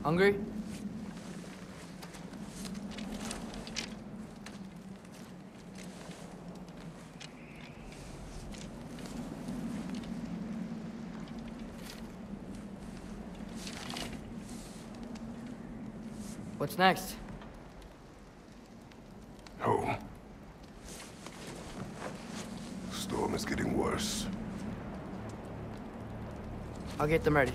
Hungry? What's next? Home. Storm is getting worse. I'll get them ready.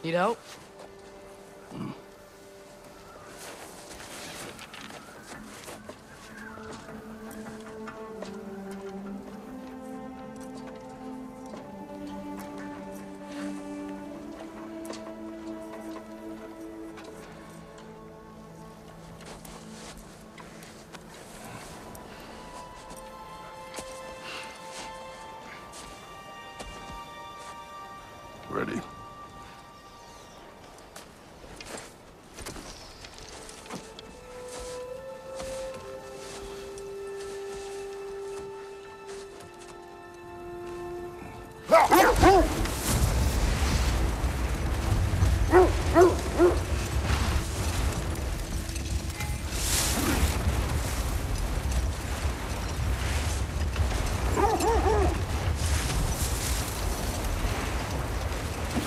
Need help? Ready.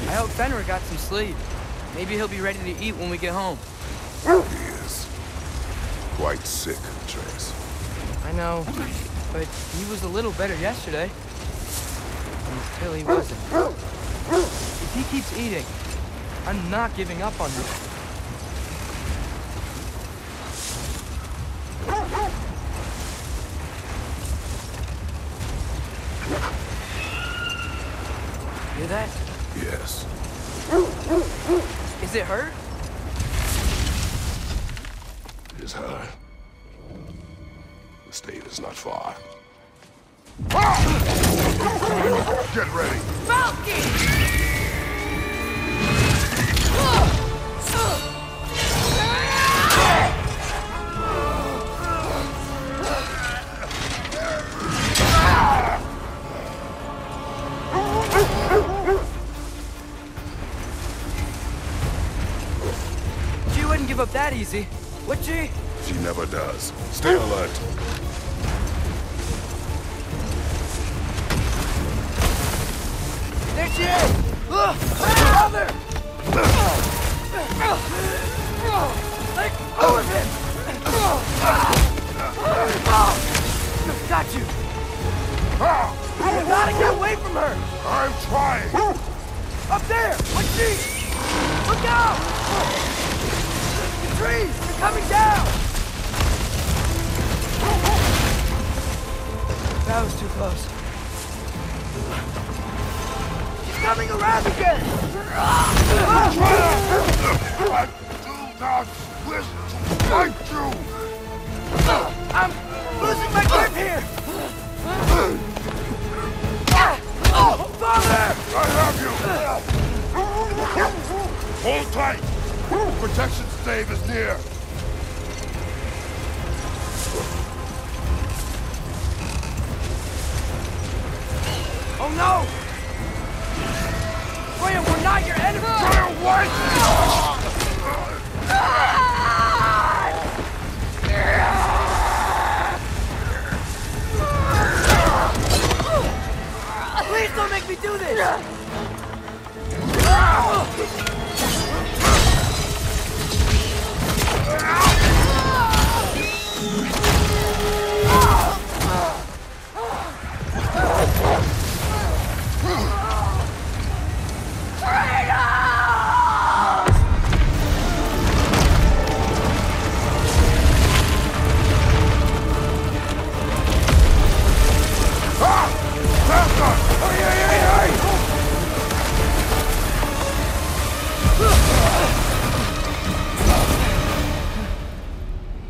I hope Fenrir got some sleep. Maybe he'll be ready to eat when we get home. He is quite sick, Trace. I know, but he was a little better yesterday. Until he wasn't. If he keeps eating, I'm not giving up on him. Hear that? Yes. Is it hurt? It is hurt. The state is not far. Get ready. Falcon! She wouldn't give up that easy, would she? She never does. Stay alert. There she is! Father! Let go of him! Got you! You gotta get away from her! I'm trying! Up there! What's she? Look out! The trees! They're coming down! That was too close. She's coming around again! I do not wish to fight you! I'm losing my grip here! Father! I have you! Hold tight! Protection stave is near! Oh no! Graham, we're not your enemy! Graham, wait! me do this!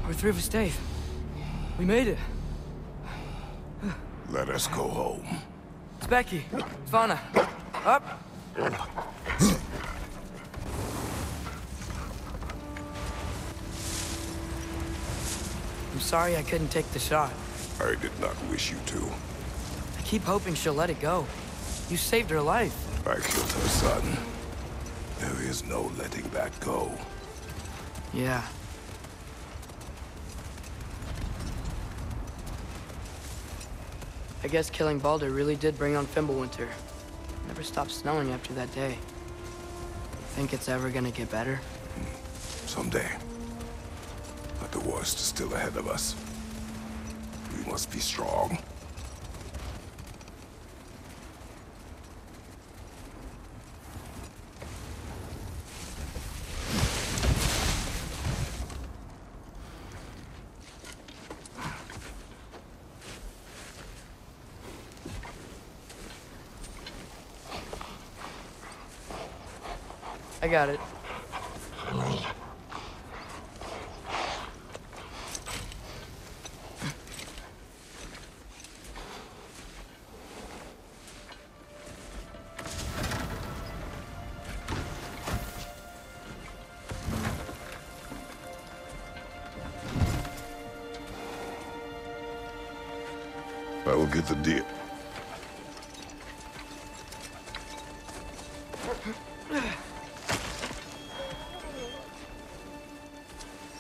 We're through for Stave. We made it. Let us go home. It's Becky. Svana. Up. I'm sorry I couldn't take the shot. I did not wish you to. I keep hoping she'll let it go. You saved her life. I killed her son. There is no letting that go. Yeah. I guess killing Baldur really did bring on Fimbulwinter. Never stopped snowing after that day. Think it's ever gonna get better? Someday. But the worst is still ahead of us. We must be strong. I got it. I will get the deal.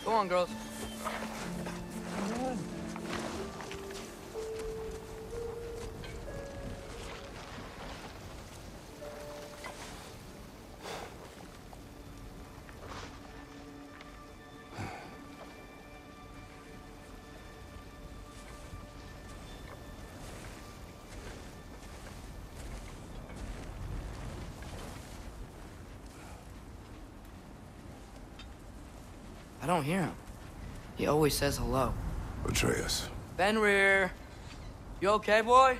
Go on, girls. I don't hear him. He always says hello. Atreus. Fenrir! You okay, boy?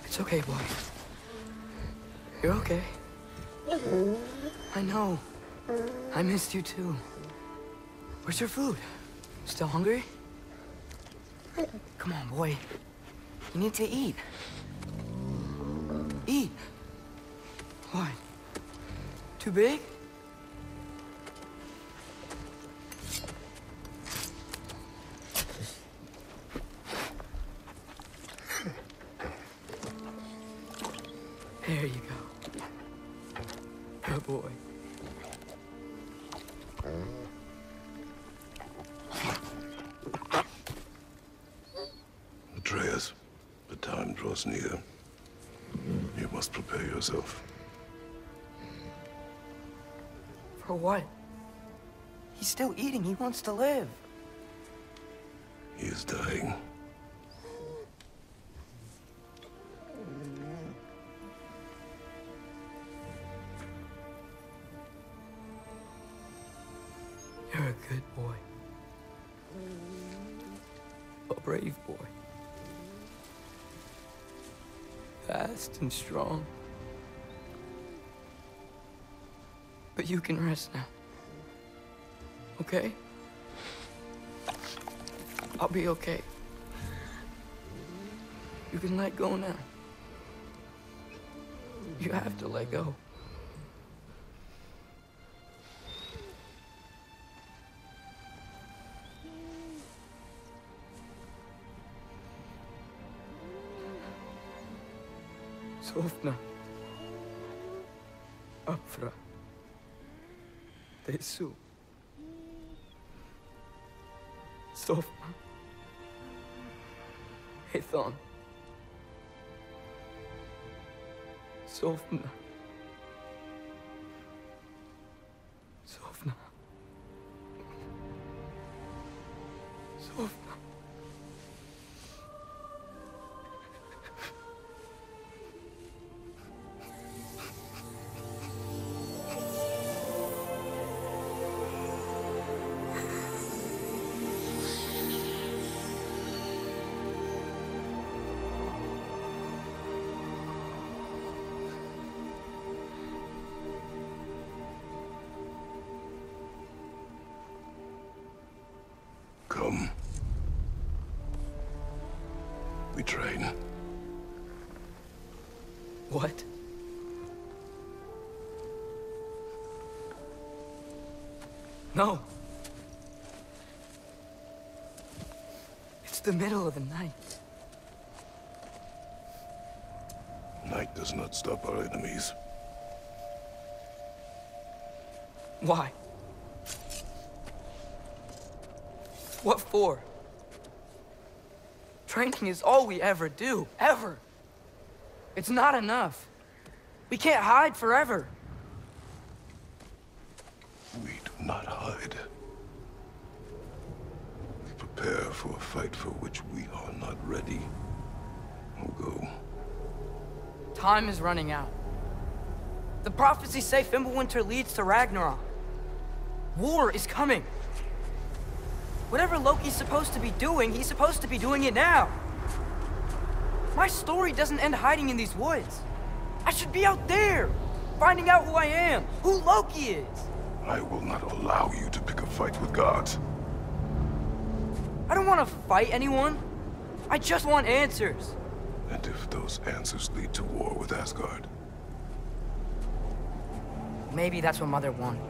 It's okay, boy. You're okay. I know. I missed you too. Where's your food? Still hungry? Come on, boy. You need to eat. Eat. What? Too big? There you go. Good boy. Atreus, the time draws near. You must prepare yourself. For what? He's still eating. He wants to live. He is dying. You're a good boy. A brave boy. Fast and strong. But you can rest now. Okay? I'll be okay. You can let go now. You have to let go. Sofna. Afra. Tesu. Sofna. Ethon. Sofna. Sofna. Sofna. Come. We train. What? No. It's the middle of the night. Night does not stop our enemies. Why? What for? Training is all we ever do, ever. It's not enough. We can't hide forever. We do not hide. We prepare for a fight for which we are not ready. We'll go. Time is running out. The prophecies say Fimbulwinter leads to Ragnarok. War is coming. Whatever Loki's supposed to be doing, he's supposed to be doing it now. My story doesn't end hiding in these woods. I should be out there, finding out who I am, who Loki is. I will not allow you to pick a fight with gods. I don't want to fight anyone. I just want answers. And if those answers lead to war with Asgard? Maybe that's what Mother wanted.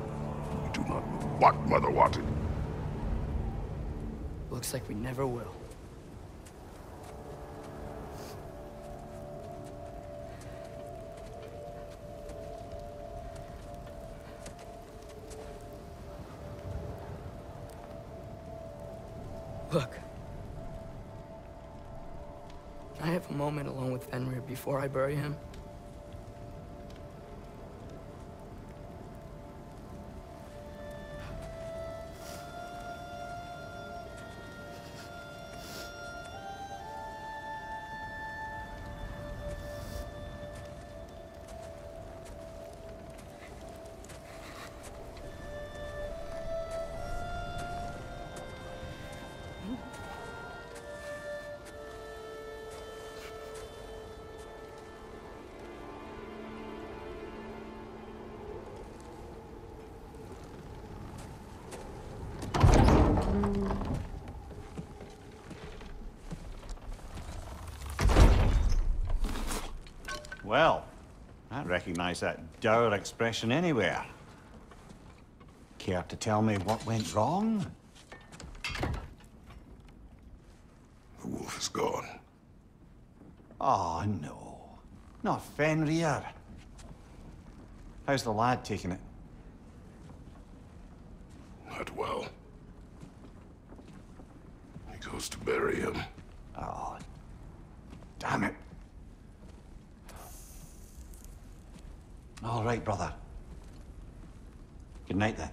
We do not know what Mother wanted. Looks like we never will. Look. Can I have a moment alone with Fenrir before I bury him? Well, I recognize that dour expression anywhere. Care to tell me what went wrong? The wolf is gone. Oh, no. Not Fenrir. How's the lad taking it? Not well. He goes to bury him. Oh, damn it. All right, brother. Good night, then.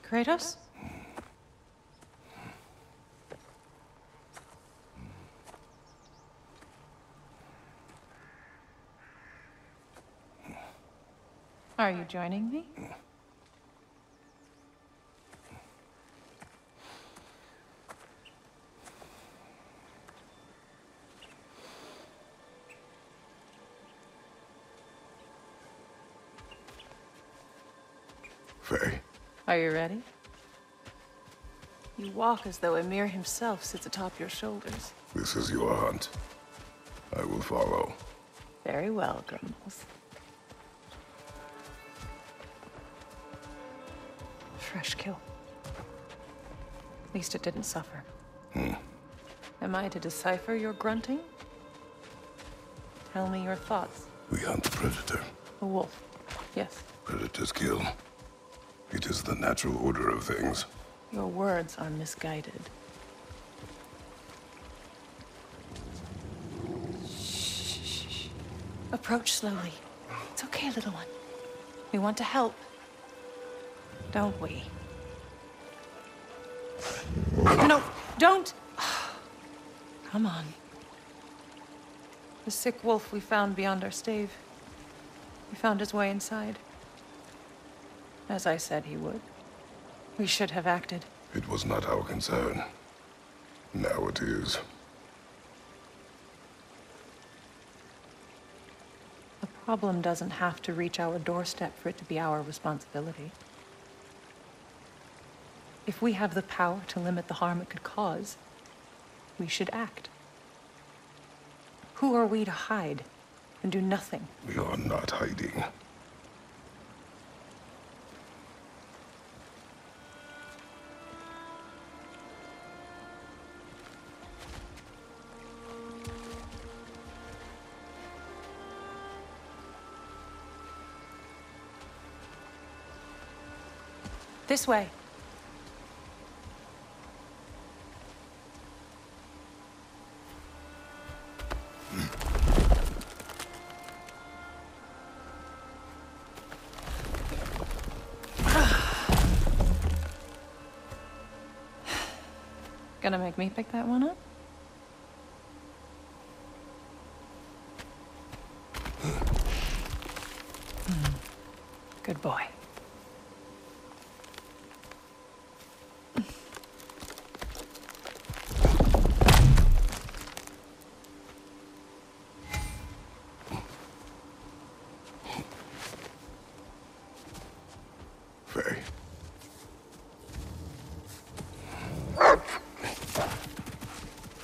Kratos? Are you joining me? Faye. Are you ready? You walk as though Emir himself sits atop your shoulders. This is your hunt. I will follow. Very well, Grumbles. Fresh kill. At least it didn't suffer. Am I to decipher your grunting? Tell me your thoughts. We hunt the predator. A wolf. Yes. Predators kill. It is the natural order of things. Your words are misguided. Shh. Approach slowly. It's okay, little one. We want to help. Don't we? No, don't! Come on. The sick wolf we found beyond our stave. He found his way inside. As I said he would. We should have acted. It was not our concern. Now it is. The problem doesn't have to reach our doorstep for it to be our responsibility. If we have the power to limit the harm it could cause, we should act. Who are we to hide and do nothing? We are not hiding. This way. Gonna make me pick that one up? Good boy. Faye.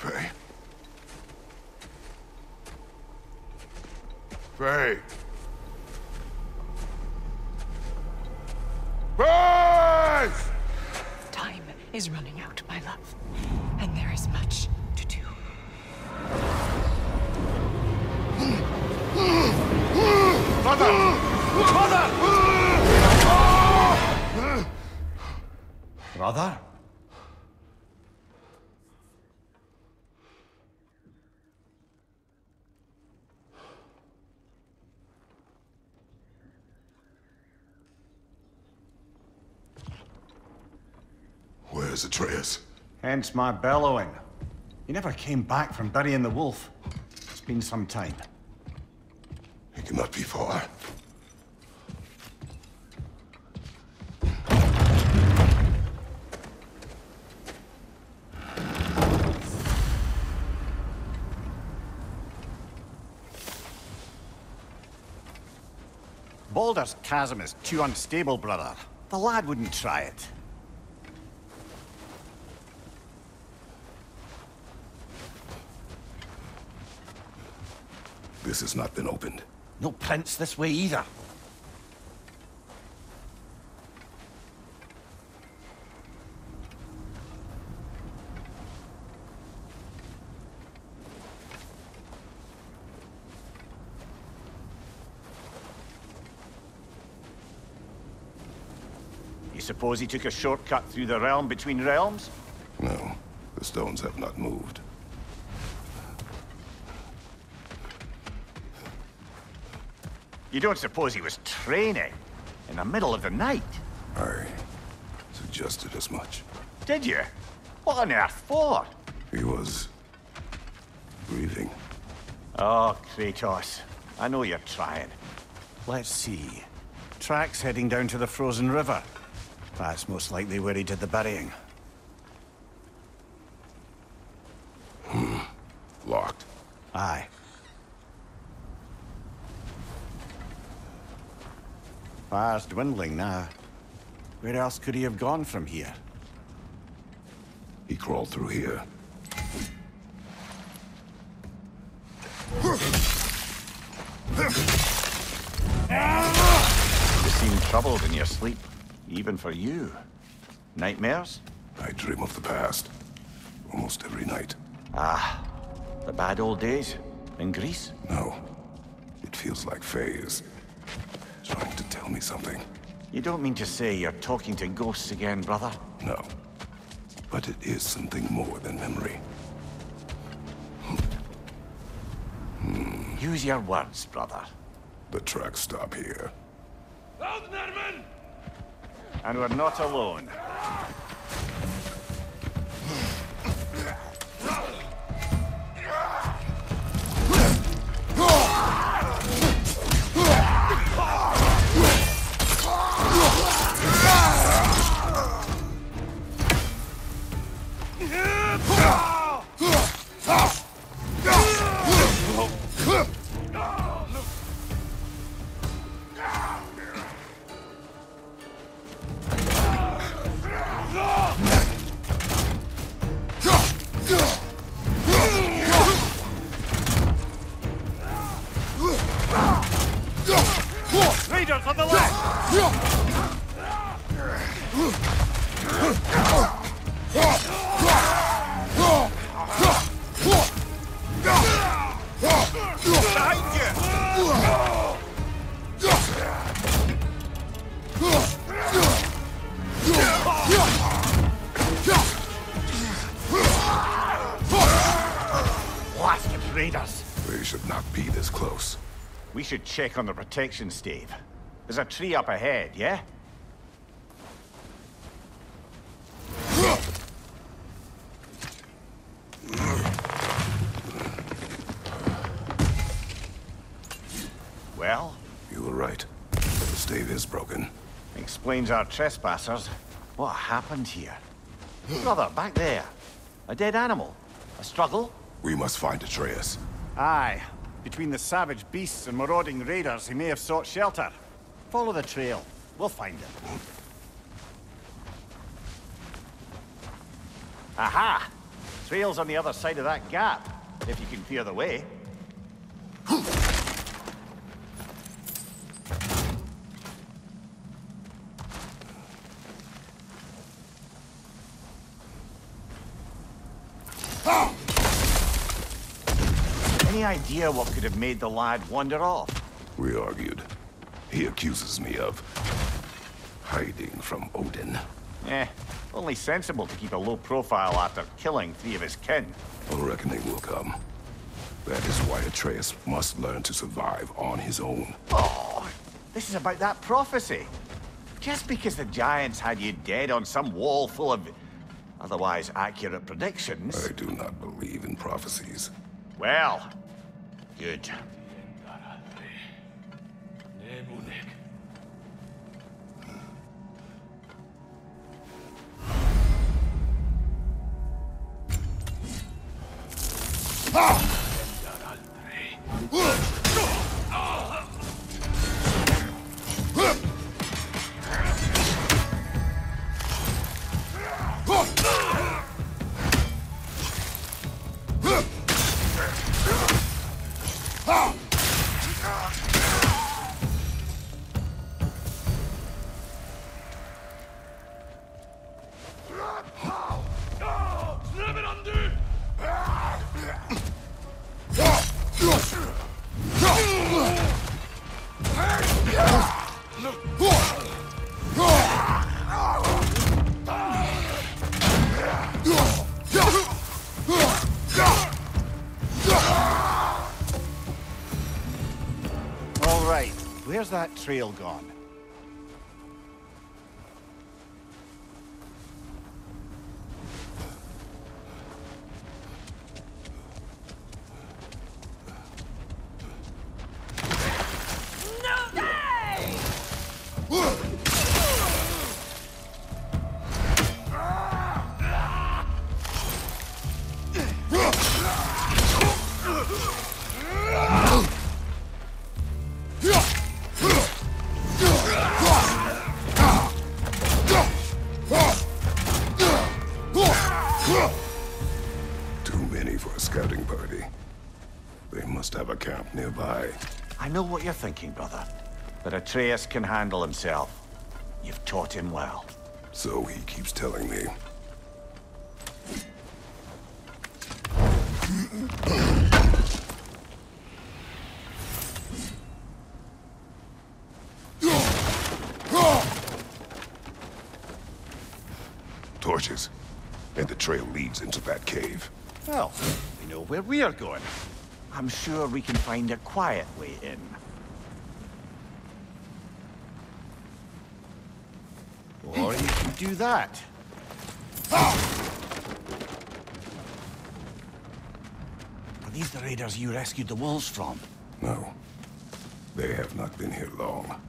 Faye. Faye. Faye! Time is running out, my love. And there is much to do. Mother! Mother! Brother? Where's Atreus? Hence my bellowing. He never came back from burying the wolf. It's been some time. He cannot be far. Baldur's chasm is too unstable, brother. The lad wouldn't try it. This has not been opened. No prints this way either. You suppose he took a shortcut through the realm between realms? No, the stones have not moved. You don't suppose he was training in the middle of the night? I suggest just did as much. Did you? What on earth for? He was breathing. Oh, Kratos. I know you're trying. Let's see. Tracks heading down to the frozen river. That's most likely where he did the burying. Locked. Aye. Fire's dwindling now. Where else could he have gone from here? He crawled through here. You seem troubled in your sleep, even for you. Nightmares? I dream of the past. Almost every night. Ah, the bad old days? In Greece? No. It feels like Faye is trying to tell me something. You don't mean to say you're talking to ghosts again, brother? No. But it is something more than memory. Use your words, brother. The tracks stop here. And we're not alone. Raiders on the left! Blasted raiders! They should not be this close. We should check on the protection stave. There's a tree up ahead, yeah? Well? You were right. The stave is broken. Explains our trespassers. What happened here? Brother, back there. A dead animal. A struggle? We must find Atreus. Aye. Between the savage beasts and marauding raiders, he may have sought shelter. Follow the trail. We'll find him. Aha! Trail's on the other side of that gap, if you can clear the way. Any idea what could have made the lad wander off? We argued. He accuses me of hiding from Odin. Only sensible to keep a low profile after killing 3 of his kin. A reckoning will come. That is why Atreus must learn to survive on his own. Oh, this is about that prophecy. Just because the giants had you dead on some wall full of otherwise accurate predictions. I do not believe in prophecies. Well, good. All right, where's that trail gone? scouting party. They must have a camp nearby. I know what you're thinking, brother. But Atreus can handle himself. You've taught him well. So he keeps telling me. Torches. And the trail leads into that cave. Well, we know where we are going. I'm sure we can find a quiet way in. Or you can do that. Are these the raiders you rescued the wolves from? No. They have not been here long.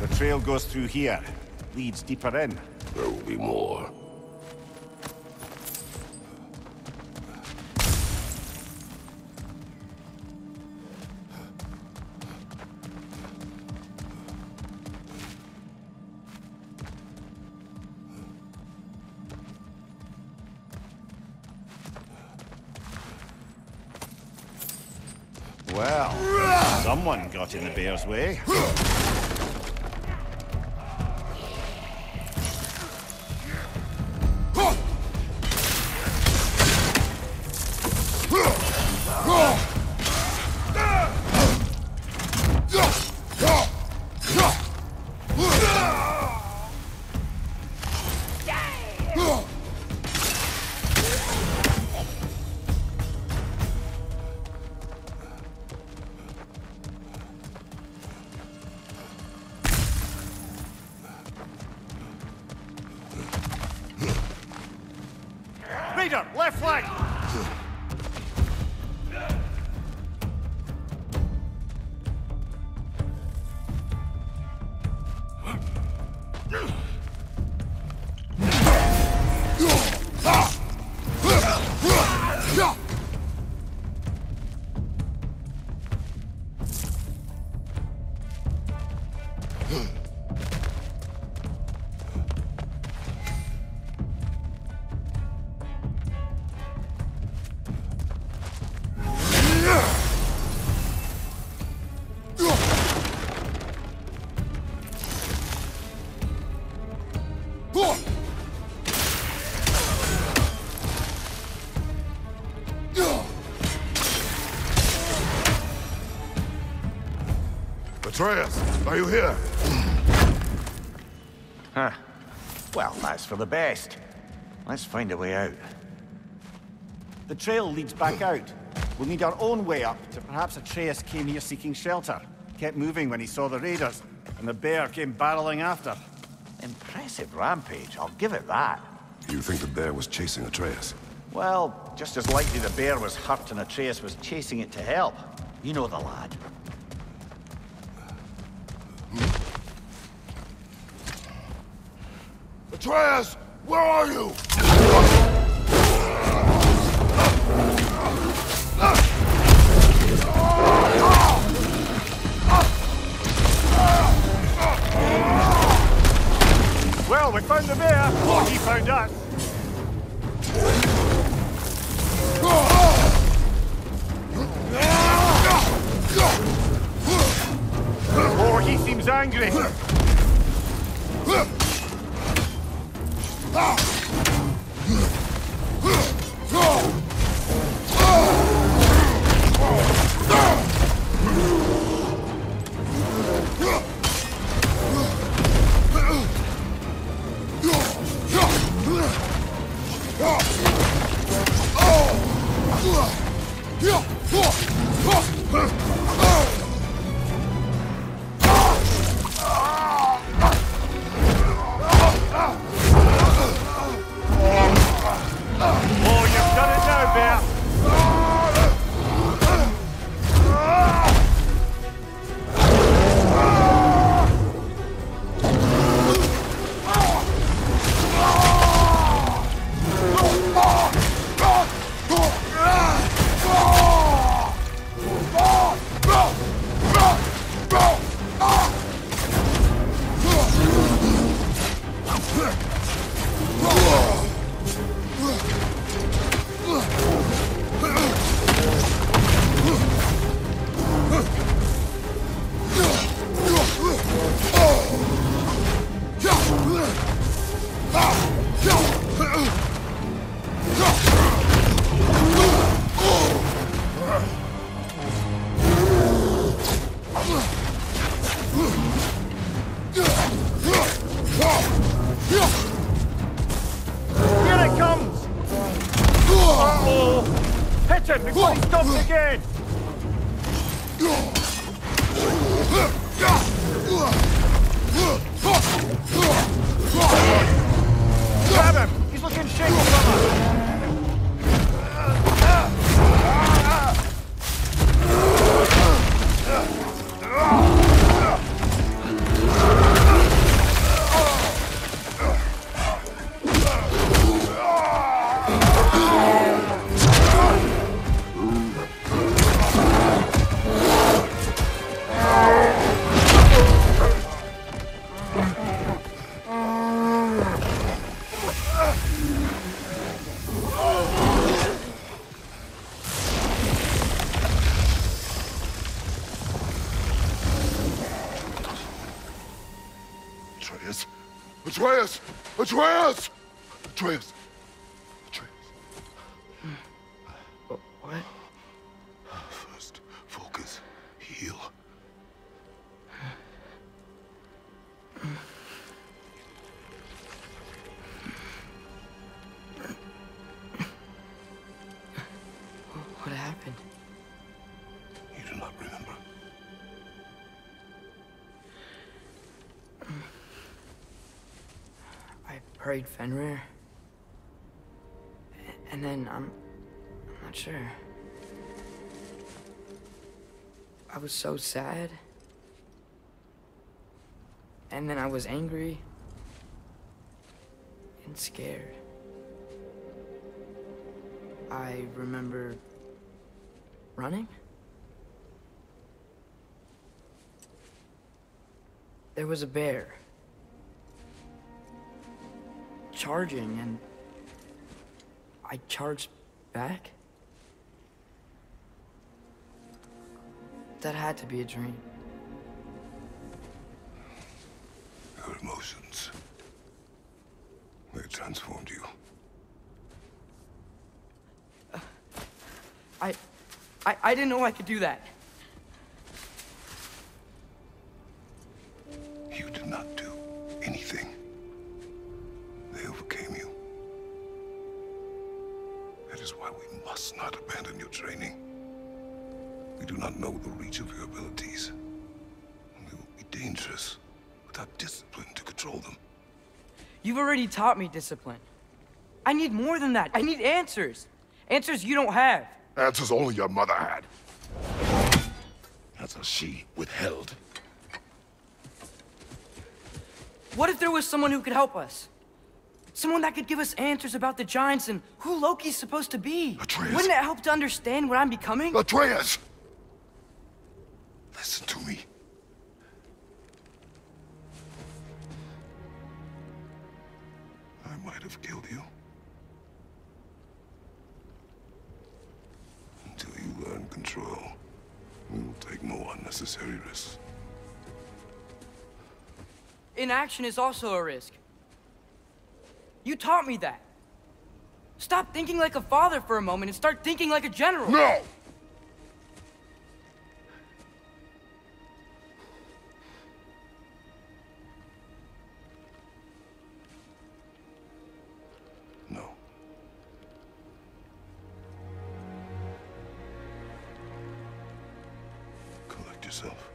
The trail goes through here, leads deeper in. There will be more. Well, someone got in the bear's way. Raider, left flank! Atreus, are you here? Huh. Well, that's for the best. Let's find a way out. The trail leads back out. We'll need our own way up to perhaps Atreus came here seeking shelter. Kept moving when he saw the raiders, and the bear came barreling after. Impressive rampage, I'll give it that. You think the bear was chasing Atreus? Well, just as likely the bear was hurt and Atreus was chasing it to help. You know the lad. Atreus, where are you? Well, we found the bear, or he found us. Or he seems angry. Oh, you've done it now, Bear. Before he stops again! Grab him! He's looking shaky, brother! Atreus! Atreus! Atreus! Atreus. What? First, focus. Heal. What happened? You do not remember. I prayed Fenrir. And then I'm not sure. I was so sad. And then I was angry. And scared. I remember running. There was a bear. Charging, and I charged back? That had to be a dream. Your emotions. They transformed you. I didn't know I could do that. You did not do anything. They overcame you. That is why we must not abandon your training. We do not know the reach of your abilities. They will be dangerous without discipline to control them. You've already taught me discipline. I need more than that. I need answers. Answers you don't have. Answers only your mother had. Answers she withheld. What if there was someone who could help us? Someone that could give us answers about the giants and who Loki's supposed to be. Atreus. Wouldn't it help to understand what I'm becoming? Atreus! Listen to me. I might have killed you. Until you learn control, we will take no unnecessary risks. Inaction is also a risk. You taught me that. Stop thinking like a father for a moment and start thinking like a general. No! No. yourself.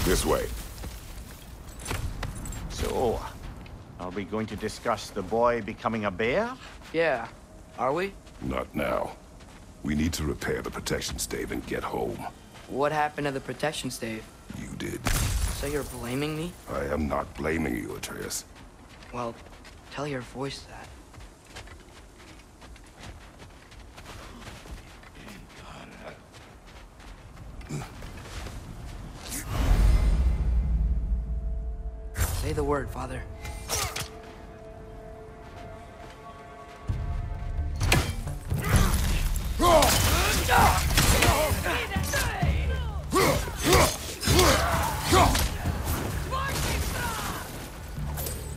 This way. So, are we going to discuss the boy becoming a bear? Yeah, are we? Not now. We need to repair the protection stave and get home. What happened to the protection stave? You did. So you're blaming me? I am not blaming you, Atreus. Well, tell your voice that. Say the word, Father.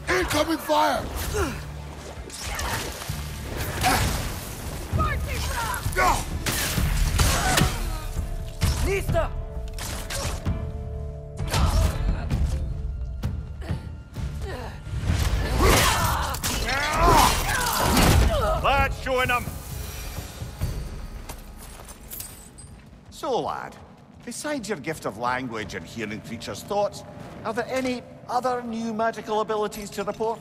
Incoming fire! Nista! Lad, showing them! So, lad, besides your gift of language and hearing creatures' thoughts, are there any other new magical abilities to report?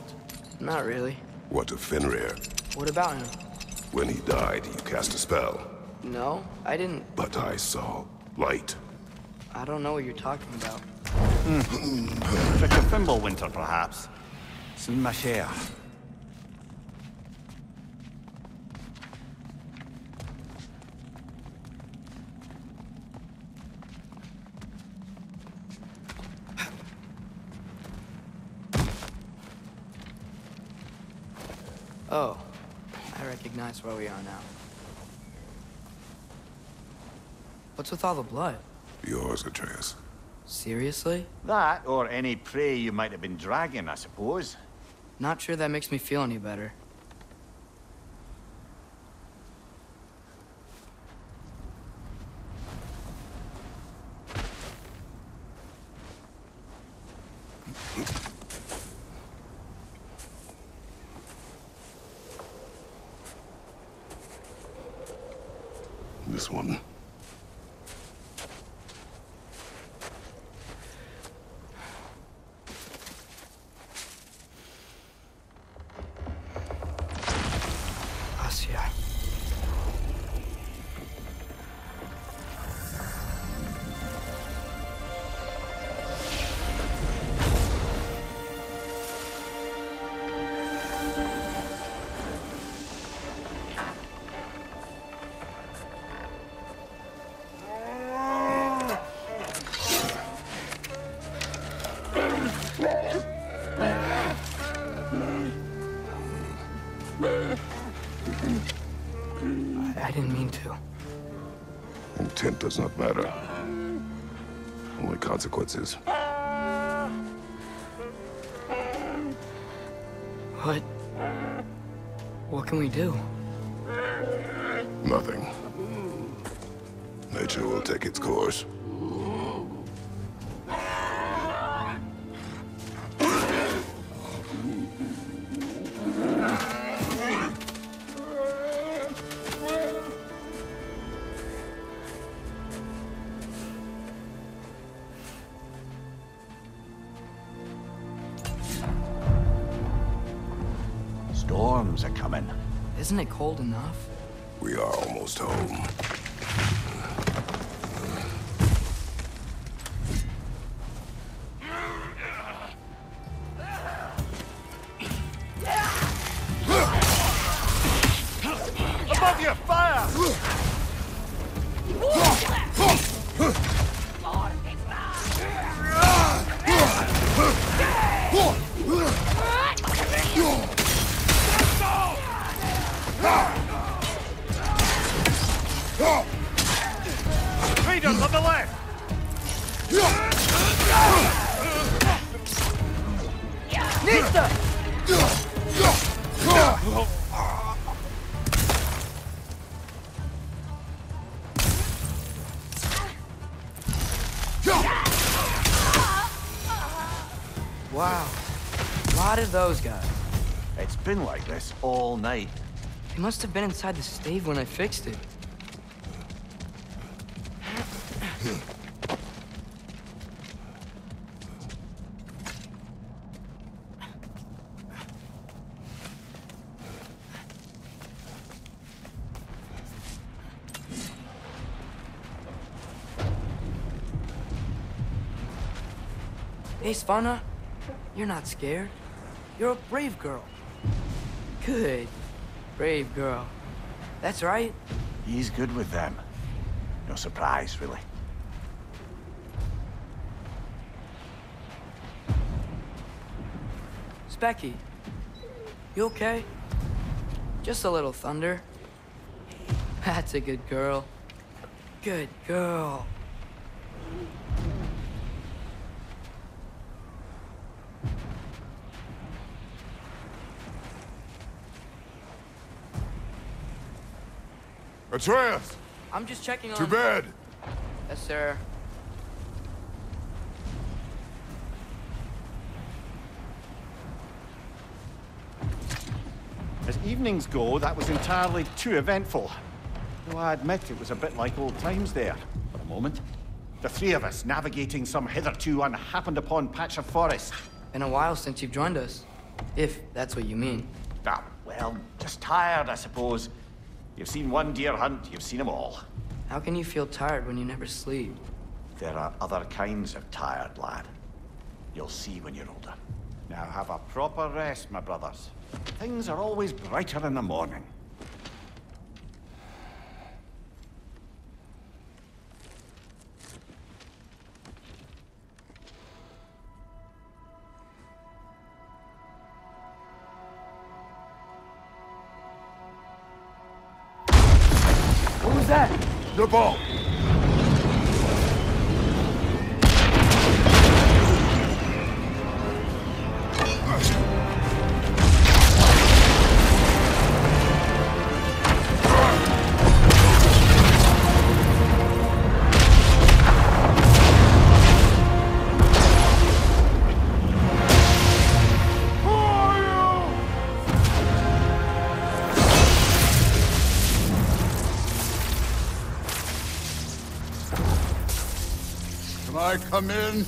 Not really. What of Fenrir? What about him? When he died, you cast a spell. No, I didn't. But I saw light. I don't know what you're talking about. Trick of Fimbulwinter, perhaps. Soon my share. Oh, I recognize where we are now. What's with all the blood? Yours, Atreus. Seriously? That, or any prey you might have been dragging, I suppose. Not sure that makes me feel any better. This one. Asya. I didn't mean to. Intent does not matter. Only consequences. What can we do? Nothing. Nature will take its course. Storms are coming. Isn't it cold enough? We are almost home. Above you, fire! Raiders on the left! Pista! Wow. A lot of those guys. It's been like this all night. They must have been inside the stave when I fixed it. Hey, Svana, you're not scared. You're a brave girl. Good. Brave girl. That's right. He's good with them. No surprise, really. Specky, you okay? Just a little thunder. That's a good girl. Good girl. Atreus! I'm just checking on... To bed! Yes, sir. As evenings go, that was entirely too eventful. Though I admit it was a bit like old times there, for a moment. The three of us navigating some hitherto unhappened-upon patch of forest. Been a while since you've joined us. If that's what you mean. Ah, well, just tired, I suppose. You've seen one deer hunt, you've seen them all. How can you feel tired when you never sleep? There are other kinds of tired, lad. You'll see when you're older. Now have a proper rest, my brothers. Things are always brighter in the morning. What was that? The ball! Can I come in?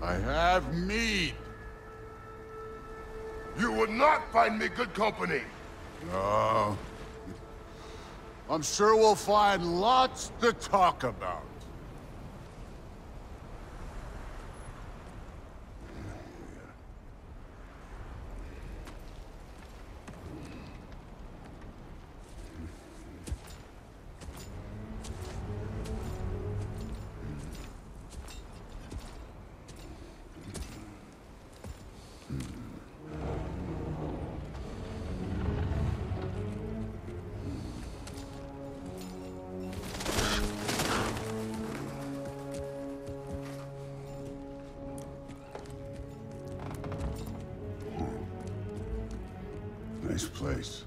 I have mead. You would not find me good company. No. I'm sure we'll find lots to talk about. Nice place.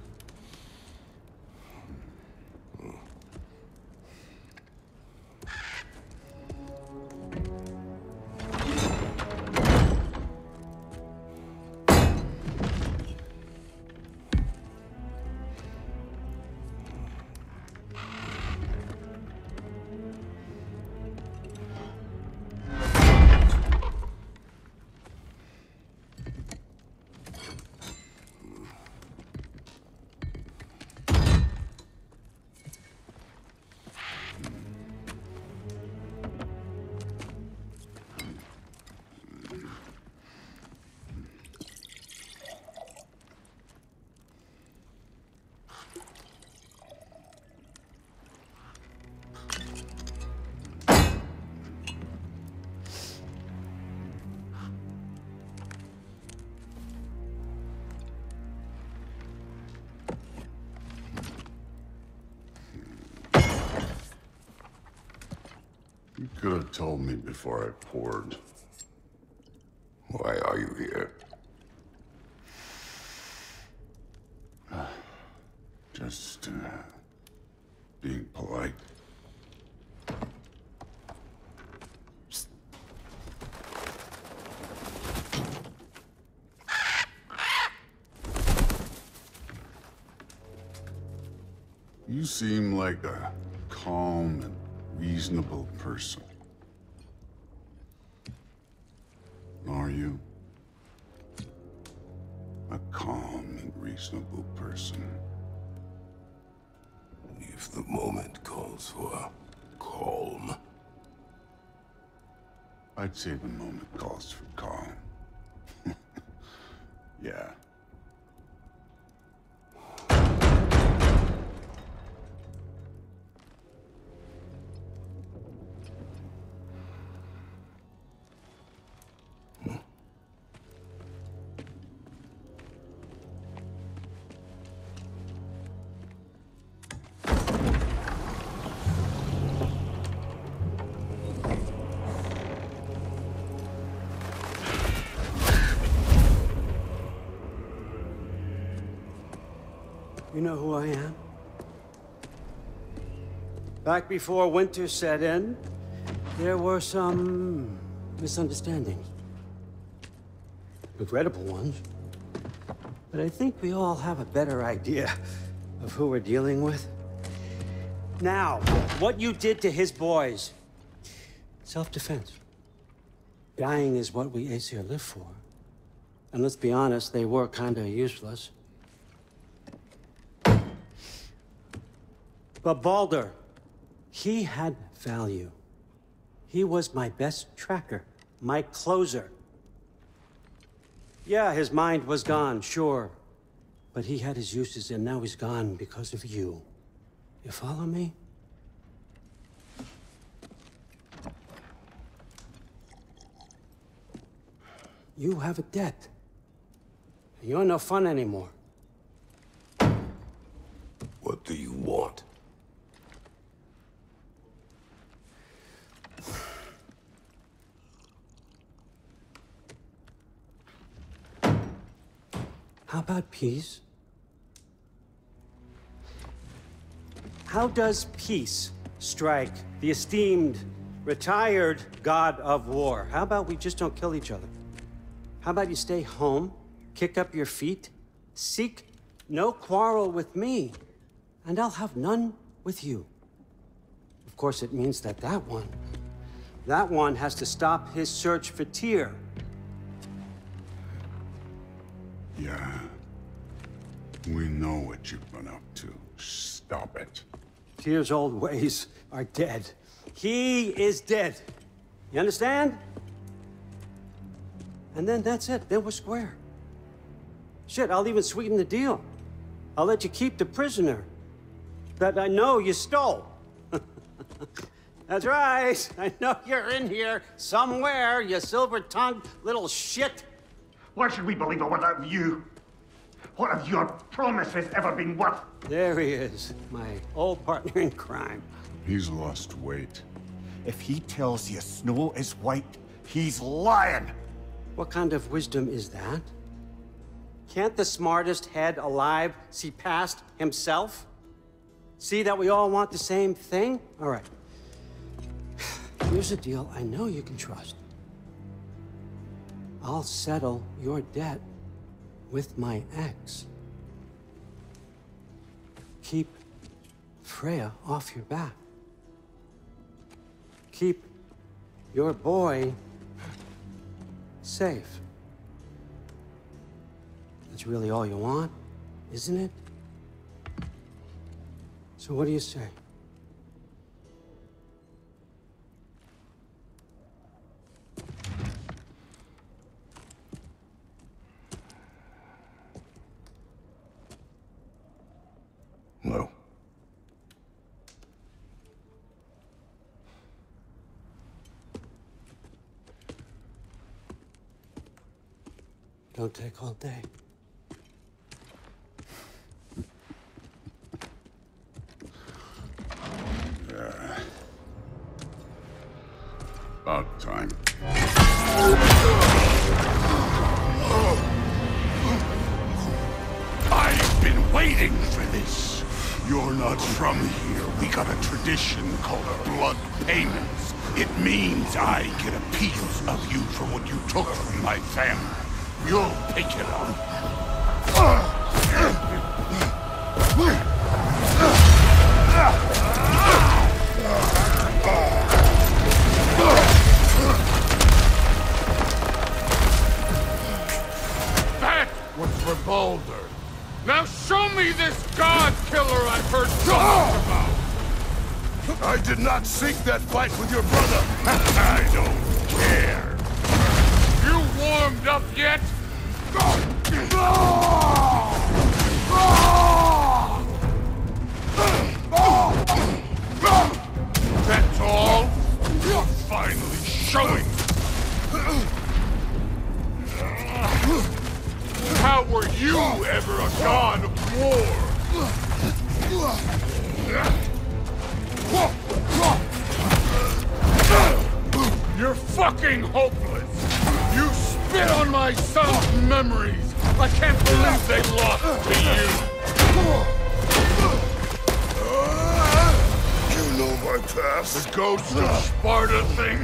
could have told me before I poured. Why are you here? Just, being polite. You seem like a calm and reasonable person. Are you? A calm and reasonable person. If the moment calls for calm. I'd say the moment calls for calm. Yeah. You know who I am? Back before winter set in, there were some misunderstandings. Regrettable ones. But I think we all have a better idea of who we're dealing with. Now, what you did to his boys. Self-defense. Dying is what we Aesir live for. And let's be honest, they were kinda useless. But Baldur, he had value. He was my best tracker, my closer. Yeah, his mind was gone, sure. But he had his uses, and now he's gone because of you. You follow me? You have a debt. You're no fun anymore. What do you want? How about peace? How does peace strike the esteemed, retired god of war? How about we just don't kill each other? How about you stay home, kick up your feet, seek no quarrel with me, and I'll have none with you. Of course, it means that that one has to stop his search for Tyr. Yeah. We know what you've been up to. Stop it. Tyr's old ways are dead. He is dead. You understand? And then that's it. Then we're square. Shit, I'll even sweeten the deal. I'll let you keep the prisoner that I know you stole. That's right. I know you're in here somewhere, you silver-tongued little shit. Why should we believe a word out of you? What have your promises ever been worth? There he is, my old partner in crime. He's lost weight. If he tells you snow is white, he's lying. What kind of wisdom is that? Can't the smartest head alive see past himself? See that we all want the same thing? All right. Here's a deal I know you can trust. I'll settle your debt with my ex. Keep Freya off your back. Keep your boy safe. That's really all you want, isn't it? So what do you say? No. Don't take all day. waiting for this. You're not from here. We got a tradition called blood payments. It means I get a piece of you for what you took from my family. You'll pick it up. That was for Baldur. Now show me this god killer I've heard so much about. I did not seek that fight with your brother. I don't care. You warmed up yet? That's all? You're finally showing. How were you ever a god of war? You're fucking hopeless! You spit on my son's memories! I can't believe they lost to you! You know my past. The ghost of Sparta thing?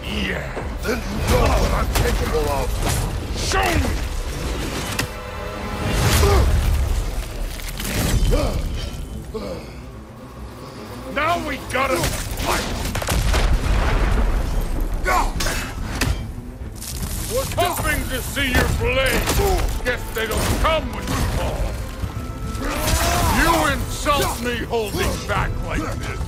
Yeah. Then you know what I'm capable of. Show me! Now we gotta fight! Was hoping to see your blade. Guess they don't come when you call. You insult me holding back like this.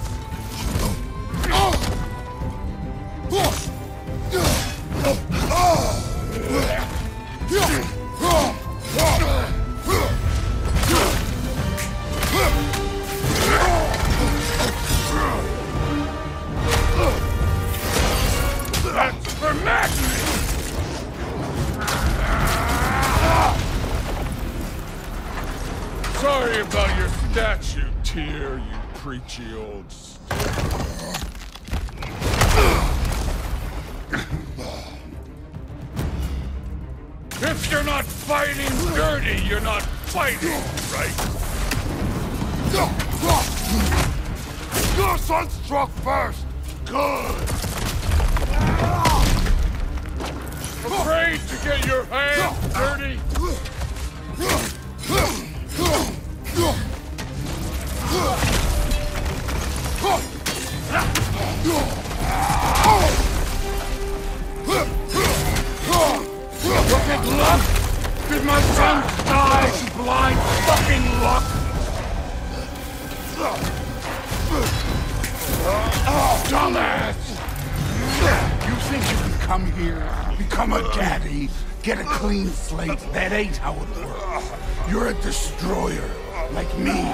That's for madness! Sorry about your statue, Tyr, you preachy old If you're not fighting dirty, you're not fighting, right? Your son struck first. Good! Afraid to get your hands dirty? Look at luck! Did my son die to blind fucking luck? Dumbass! You think you can come here, become a daddy, get a clean slate? That ain't how it works. You're a destroyer, like me.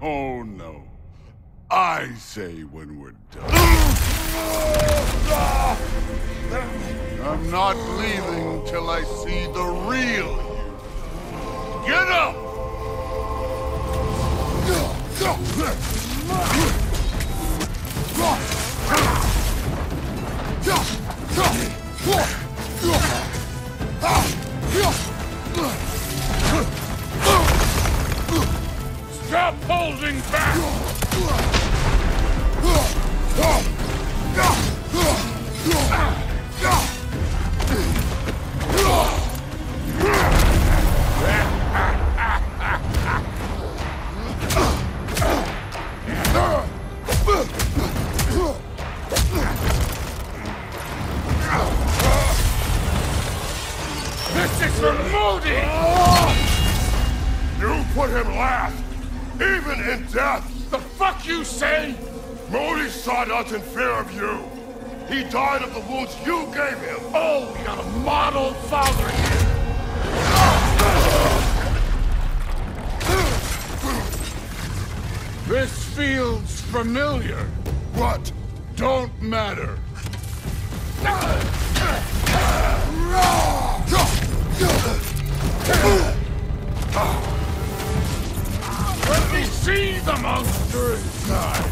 Oh no. I say when we're done. I'm not leaving till I see the real you. Get up! Stop holding back! This is for Modi! You put him last, even in death. The fuck you say? Modi sought us in fear of you. He died of the wounds you gave him. Oh, we got a model father here. This feels familiar. What? Don't matter. Let me see the monster inside.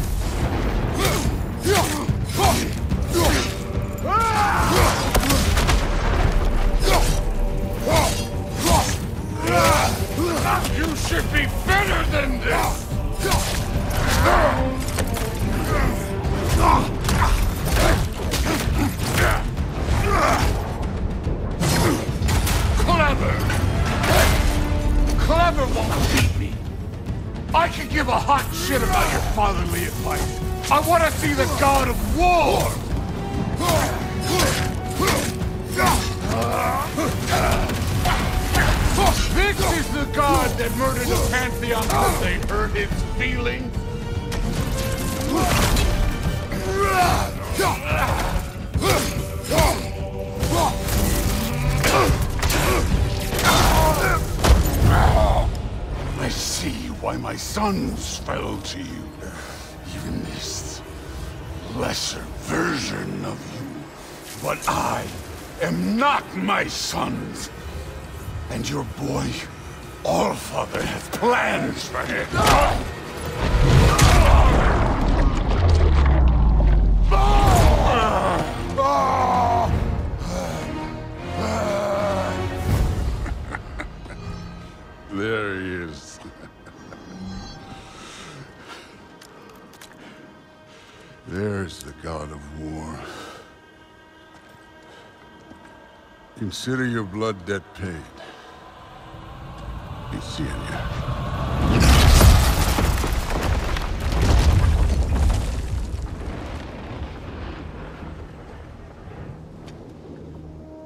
I want to see the god of war! This is the god that murdered the Pantheon because they hurt his feelings? I see why my sons fell to you. Even this lesser version of you. But I am not my sons. And your boy, Allfather, has plans for him. There he is. There's the god of war. Consider your blood debt paid. Be seeing you.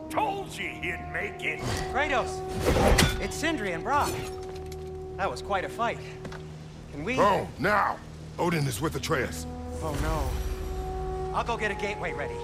Told you he'd make it. Kratos, it's Sindri and Brock. That was quite a fight. Can we... Oh, now! Odin is with Atreus. Oh no. I'll go get a gateway ready.